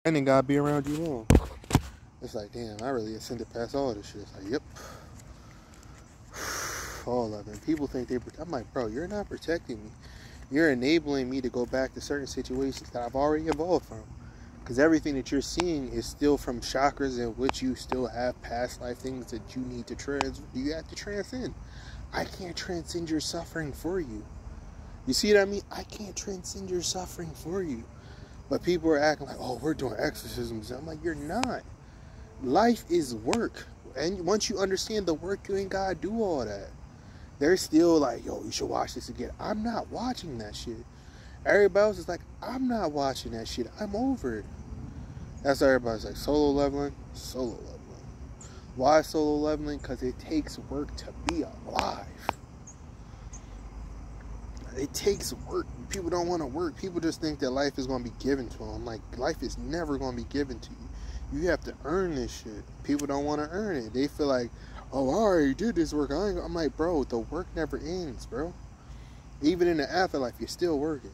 And then gotta be around you long. It's like, damn, I really ascended past all this shit. It's like, yep, all of it. People think I'm like, bro, you're not protecting me. You're enabling me to go back to certain situations that I've already evolved from. Because everything that you're seeing is still from chakras in which you still have past life things that you need to you have to transcend. I can't transcend your suffering for you. You see what I mean? I can't transcend your suffering for you. But people are acting like, oh, we're doing exorcisms. I'm like, you're not. Life is work. And once you understand the work, you ain't gotta do all that. They're still like, yo, you should watch this again. I'm not watching that shit. Everybody else is like, I'm not watching that shit. I'm over it. That's why everybody's like, solo leveling, solo leveling. Why solo leveling? Because it takes work to be alive. It takes work. People don't want to work. People just think that life is going to be given to them. Like, life is never going to be given to you. You have to earn this shit. People don't want to earn it. They feel like, oh, I already did this work. I'm like, bro, the work never ends, bro. Even in the afterlife, you're still working.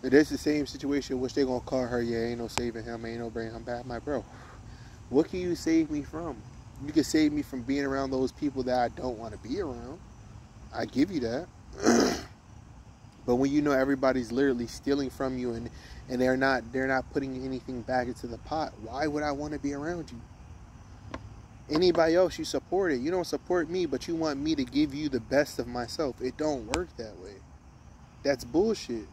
And it's the same situation in which they're going to call her, yeah, ain't no saving him, ain't no bringing him back. I'm like, bro, what can you save me from? You can save me from being around those people that I don't want to be around. I give you that. But when you know everybody's literally stealing from you and they're not putting anything back into the pot, why would I want to be around you? Anybody else, you support it. You don't support me, but you want me to give you the best of myself. It don't work that way. That's bullshit.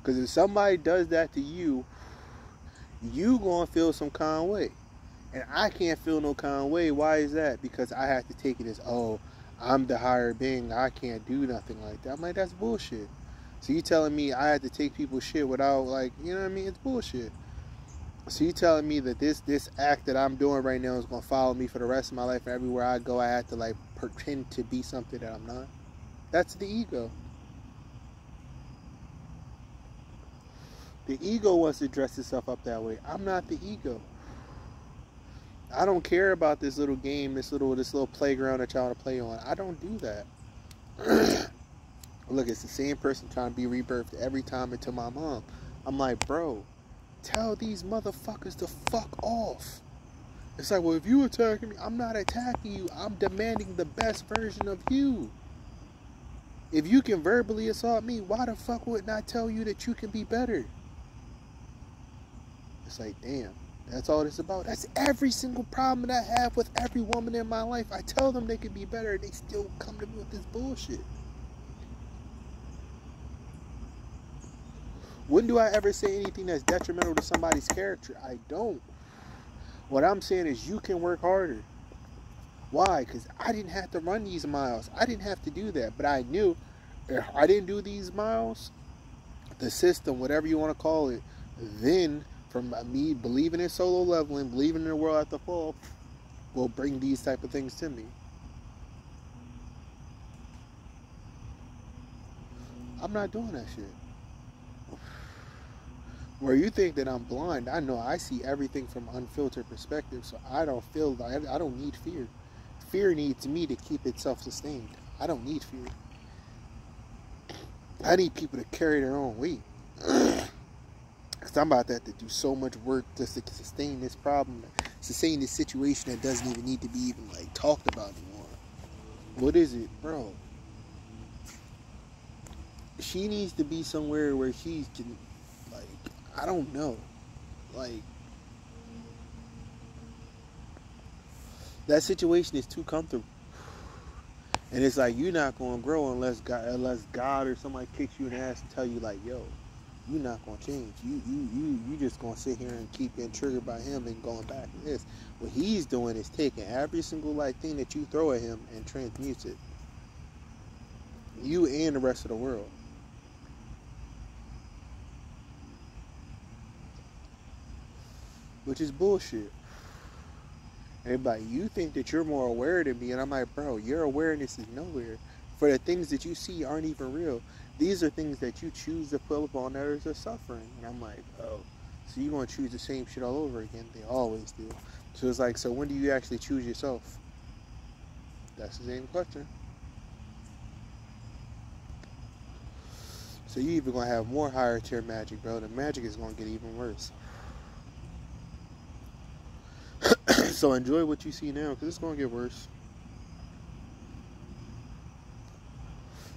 Because if somebody does that to you, you gonna feel some kind of way. And I can't feel no kind of way. Why is that? Because I have to take it as, oh, I'm the higher being. I can't do nothing like that. I'm like, that's bullshit. So you telling me I have to take people's shit without, like, you know what I mean? It's bullshit. So you telling me that this act that I'm doing right now is going to follow me for the rest of my life, and everywhere I go I have to, like, pretend to be something that I'm not? That's the ego. The ego wants to dress itself up that way. I'm not the ego. I don't care about this little game, this little playground that y'all want to play on. I don't do that. Look, it's the same person trying to be rebirthed every time into my mom. I'm like, bro, tell these motherfuckers to fuck off. It's like, well, if you attacking me, I'm not attacking you. I'm demanding the best version of you. If you can verbally assault me, why the fuck wouldn't I tell you that you can be better? It's like, damn, that's all it's about. That's every single problem that I have with every woman in my life. I tell them they can be better, and they still come to me with this bullshit. When do I ever say anything that's detrimental to somebody's character? I don't. What I'm saying is you can work harder. Why? Because I didn't have to run these miles. I didn't have to do that. But I knew if I didn't do these miles, the system, whatever you want to call it, then from me believing in solo leveling, believing in the world at the fall, will bring these type of things to me. I'm not doing that shit. Where you think that I'm blind, I know I see everything from unfiltered perspective, so I don't feel like I don't need fear. Fear needs me to keep itself sustained. I don't need fear. I need people to carry their own weight. Because I'm about to have to do so much work just to sustain this problem, sustain this situation that doesn't even need to be even like talked about anymore. What is it, bro? She needs to be somewhere where she can, like, I don't know, like, that situation is too comfortable. And it's like, you're not going to grow unless God or somebody kicks you in the ass and tell you, like, yo, you're not going to change. You just going to sit here and keep getting triggered by him and going back to this. What he's doing is taking every single, like, thing that you throw at him and transmutes it. You and the rest of the world. Which is bullshit. Everybody, you think that you're more aware than me, and I'm like, bro, your awareness is nowhere. For the things that you see aren't even real. These are things that you choose to put upon others are suffering. And I'm like, oh, so you're going to choose the same shit all over again? They always do. So it's like, so when do you actually choose yourself? That's the same question. So you even gonna have more higher tier magic, bro. The magic is gonna get even worse. So enjoy what you see now, because it's gonna get worse.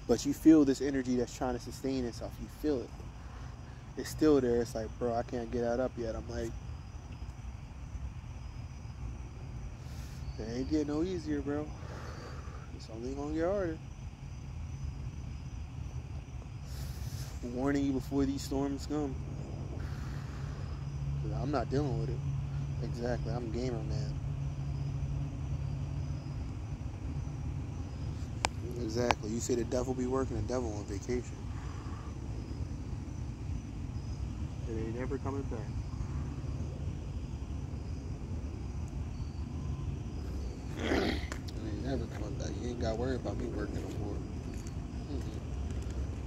But you feel this energy that's trying to sustain itself. You feel it. It's still there. It's like, bro, I can't get that up yet. I'm like, it ain't getting no easier, bro. It's only gonna get harder. Warning you before these storms come. I'm not dealing with it. Exactly. I'm gamer man. Exactly. You say the devil be working, the devil on vacation. It ain't ever coming back. It ain't never coming back. You ain't got to worry about me working no more.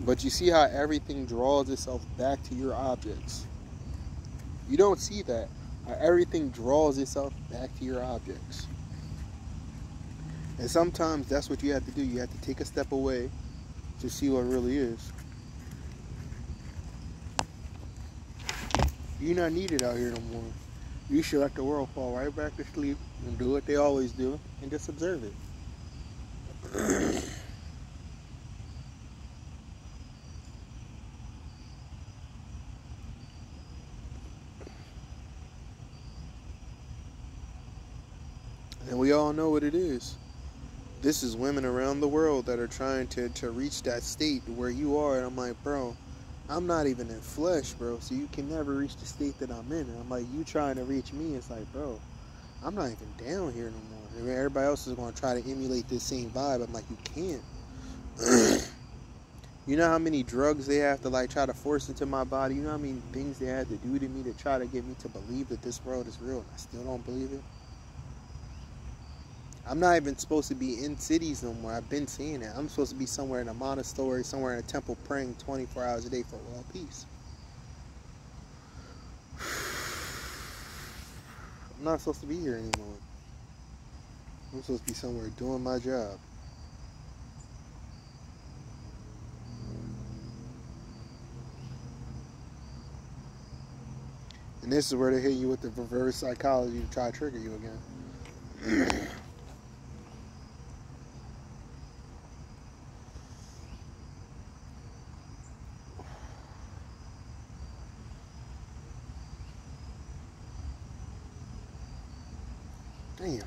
But you see how everything draws itself back to your objects. You don't see that. How everything draws itself back to your objects. And sometimes that's what you have to do. You have to take a step away to see what it really is. You're not needed out here no more. You should let the world fall right back to sleep and do what they always do and just observe it. And we all know what it is. This is women around the world that are trying to reach that state where you are. And I'm like, bro, I'm not even in flesh, bro. So you can never reach the state that I'm in. And I'm like, you trying to reach me. It's like, bro, I'm not even down here no more. I mean, everybody else is going to try to emulate this same vibe. I'm like, you can't. You know how many drugs they have to like try to force into my body? You know how many things they had to do to me to try to get me to believe that this world is real, and I still don't believe it? I'm not even supposed to be in cities no more. I've been seeing it. I'm supposed to be somewhere in a monastery, somewhere in a temple praying 24 hours a day for world peace. I'm not supposed to be here anymore. I'm supposed to be somewhere doing my job. And this is where they hit you with the reverse psychology to try to trigger you again. Damn.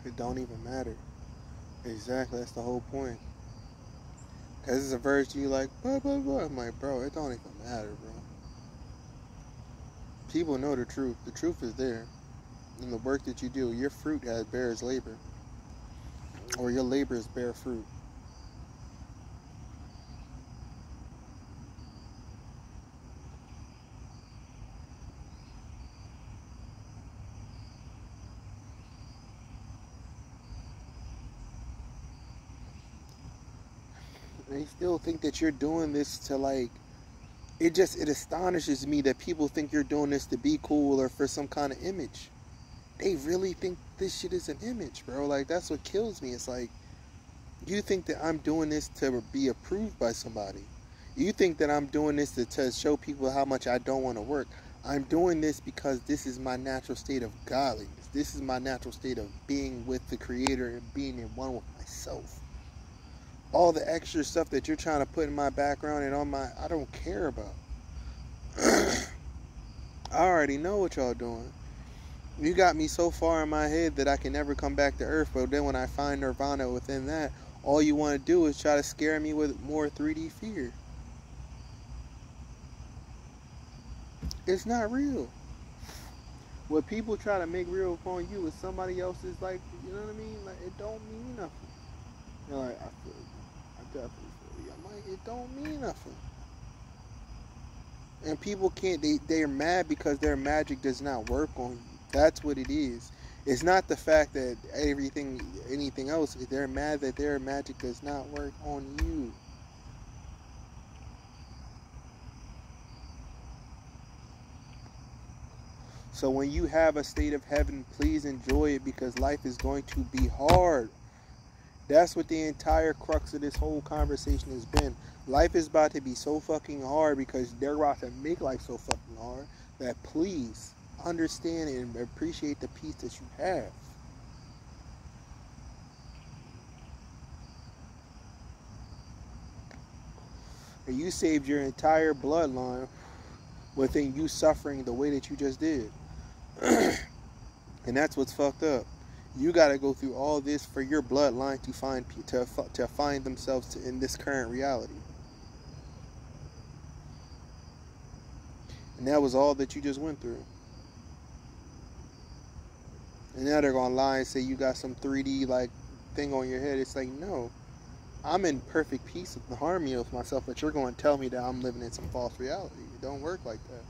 It don't even matter. Exactly, that's the whole point. Because it's a verse you like, blah, blah, blah. I'm like, bro, it don't even matter, bro. People know the truth. The truth is there. In the work that you do, your fruit bears labor. Or your labors bear fruit. They still think that you're doing this to like, it astonishes me that people think you're doing this to be cool or for some kind of image. They really think this shit is an image, bro. Like, that's what kills me. It's like, you think that I'm doing this to be approved by somebody. You think that I'm doing this to show people how much I don't want to work. I'm doing this because this is my natural state of godliness. This is my natural state of being with the Creator and being in one with myself. All the extra stuff that you're trying to put in my background and I don't care about. I already know what y'all doing. You got me so far in my head that I can never come back to Earth, but then when I find Nirvana within that, all you want to do is try to scare me with more 3D fear. It's not real. What people try to make real upon you is somebody else's, like, you know what I mean? Like, it don't mean nothing. You're like, I feel you. I definitely feel you. I'm like, it don't mean nothing. And people can't, they're mad because their magic does not work on you. That's what it is. It's not the fact that anything else, they're mad that their magic does not work on you. So when you have a state of heaven, please enjoy it, because life is going to be hard. That's what the entire crux of this whole conversation has been. Life is about to be so fucking hard because they're about to make life so fucking hard that please understand and appreciate the peace that you have. And you saved your entire bloodline within you suffering the way that you just did. And that's what's fucked up. You got to go through all this for your bloodline to find themselves in this current reality. And that was all that you just went through. And now they're gonna lie and say you got some 3D like thing on your head. It's like, no, I'm in perfect peace and harmony with myself, but you're going to tell me that I'm living in some false reality. It don't work like that.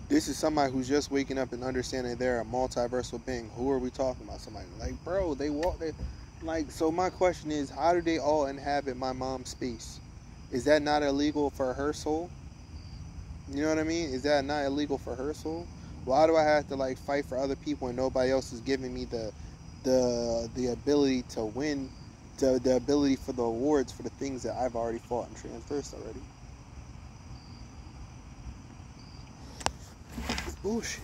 This is somebody who's just waking up and understanding they're a multiversal being. Who are we talking about? Somebody like, bro, like, so my question is, how do they all inhabit my mom's space? Is that not illegal for her soul? You know what I mean? Is that not illegal for her soul? Why do I have to like fight for other people and nobody else is giving me the ability to win, the ability for the awards for the things that I've already fought and transversed already? It's bullshit.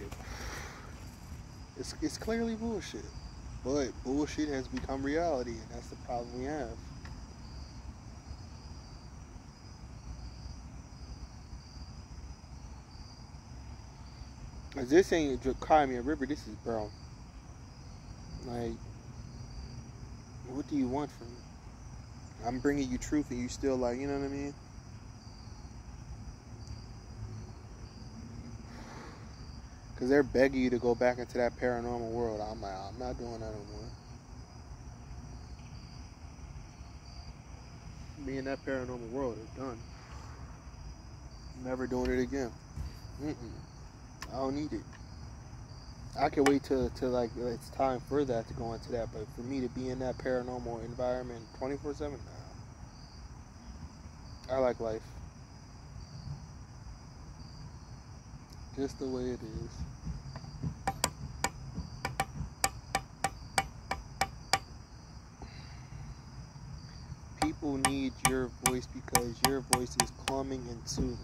It's clearly bullshit. But bullshit has become reality, and that's the problem we have. This ain't Crimea River, this is bro. Like, what do you want from me? I'm bringing you truth and you still like, you know what I mean? Because they're begging you to go back into that paranormal world. I'm like, I'm not doing that no more. Me and that paranormal world is done. Never doing it again. I don't need it. I can wait till like it's time for that to go into that, but for me to be in that paranormal environment 24/7, nah. I like life just the way it is. People need your voice because your voice is calming and soothing.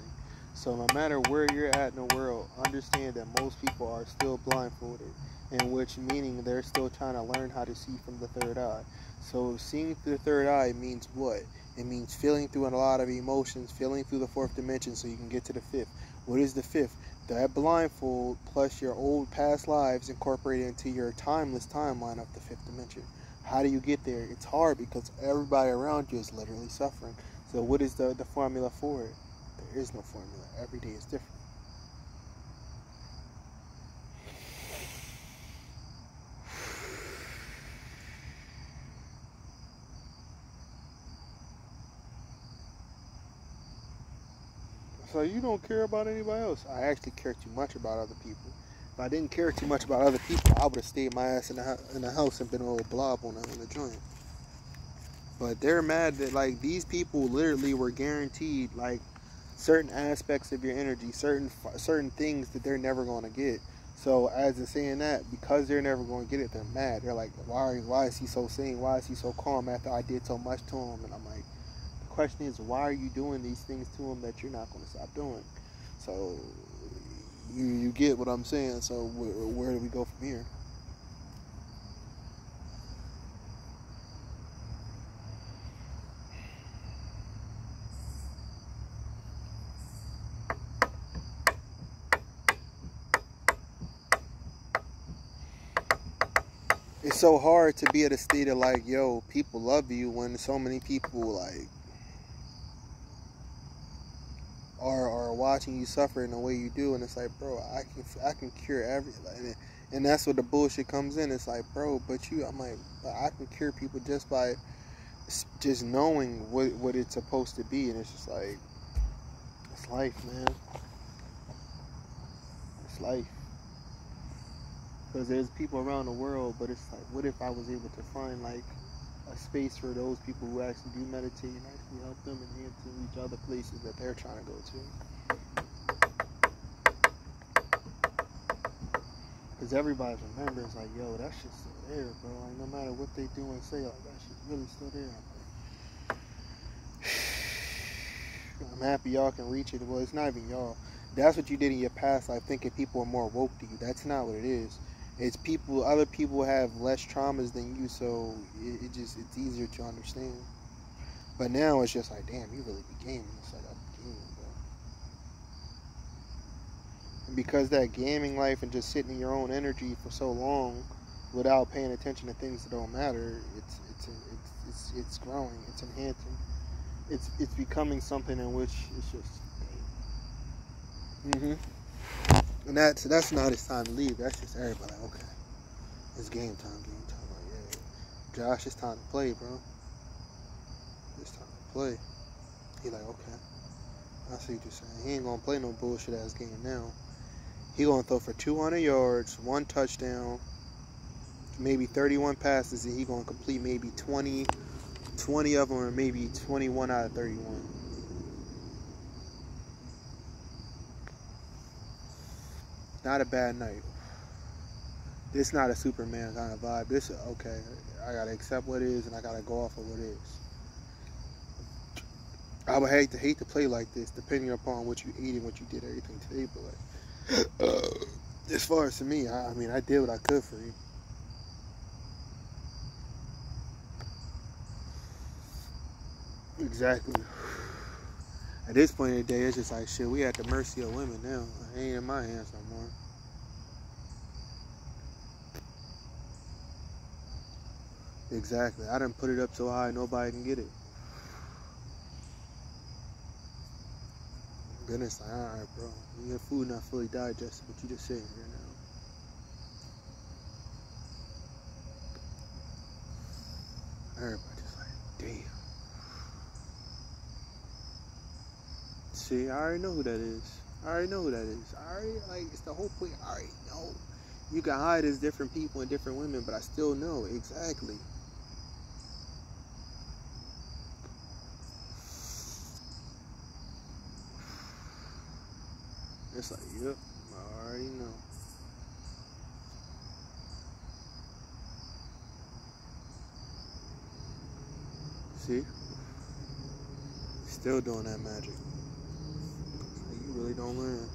So no matter where you're at in the world, understand that most people are still blindfolded, in which meaning they're still trying to learn how to see from the third eye. So seeing through the third eye means what? It means feeling through a lot of emotions, feeling through the fourth dimension so you can get to the fifth. What is the fifth? That blindfold plus your old past lives incorporated into your timeless timeline of the fifth dimension. How do you get there? It's hard because everybody around you is literally suffering. So what is the formula for it? There is no formula. Every day is different. So you don't care about anybody else. I actually care too much about other people. If I didn't care too much about other people, I would have stayed my ass in the house and been a little blob on the joint. But they're mad that like these people literally were guaranteed like certain aspects of your energy, certain things that they're never going to get. So as in saying that, because they're never going to get it, they're mad. They're like, why is he so sane? Why is he so calm after I did so much to him? And I'm like, the question is, why are you doing these things to him that you're not going to stop doing? So you get what I'm saying. So where do we go from here? it's so hard to be at a state of like, yo, people love you when so many people like are watching you suffer in the way you do, and it's like, bro, I can cure everything, and that's what the bullshit comes in. It's like, bro, but you, I'm like, but I can cure people just by just knowing what it's supposed to be, and it's just like, it's life, man. It's life. Because there's people around the world, but it's like, what if I was able to find like a space for those people who actually do meditate and actually help them and to reach other places that they're trying to go to. Because everybody remembers like, yo, that shit's still there, bro. Like, no matter what they do and say, like, that shit's really still there. I'm happy y'all can reach it. Well, it's not even y'all. That's what you did in your past life, thinking people are more woke to you. That's not what it is. It's people, other people have less traumas than you, so it's easier to understand. But now it's just like, damn, you really be gaming. It's like, I'm gaming, bro. And because that gaming life and just sitting in your own energy for so long without paying attention to things that don't matter, it's growing, it's enhancing. It's becoming something in which it's just, and that's not his time to leave. That's just everybody like, okay, it's game time. Like, yeah, Josh, it's time to play, bro. It's time to play. He like, okay, I see what you're saying. He ain't gonna play no bullshit ass game now. He gonna throw for 200 yards, 1 touchdown, maybe 31 passes, and he gonna complete maybe 20 of them, or maybe 21 out of 31. Not a bad night. This not a Superman kind of vibe. This, okay, I gotta accept what is, and I gotta go off of what is. I would hate to play like this, depending upon what you ate and what you did, everything today. But like, as far as to me, I mean, I did what I could for you. Exactly. At this point in the day, it's just like, shit, we at the mercy of women now. It ain't in my hands no more. Exactly. I done put it up so high nobody can get it. Then it's like, alright, bro, your food not fully digested, but you just sitting here now. Everybody just like, damn. See, I already know who that is. I already know who that is. I already, like, it's the whole point. I already know. You can hide as different people and different women, but I still know exactly. It's like, yep, I already know. See? Still doing that magic. You really don't learn.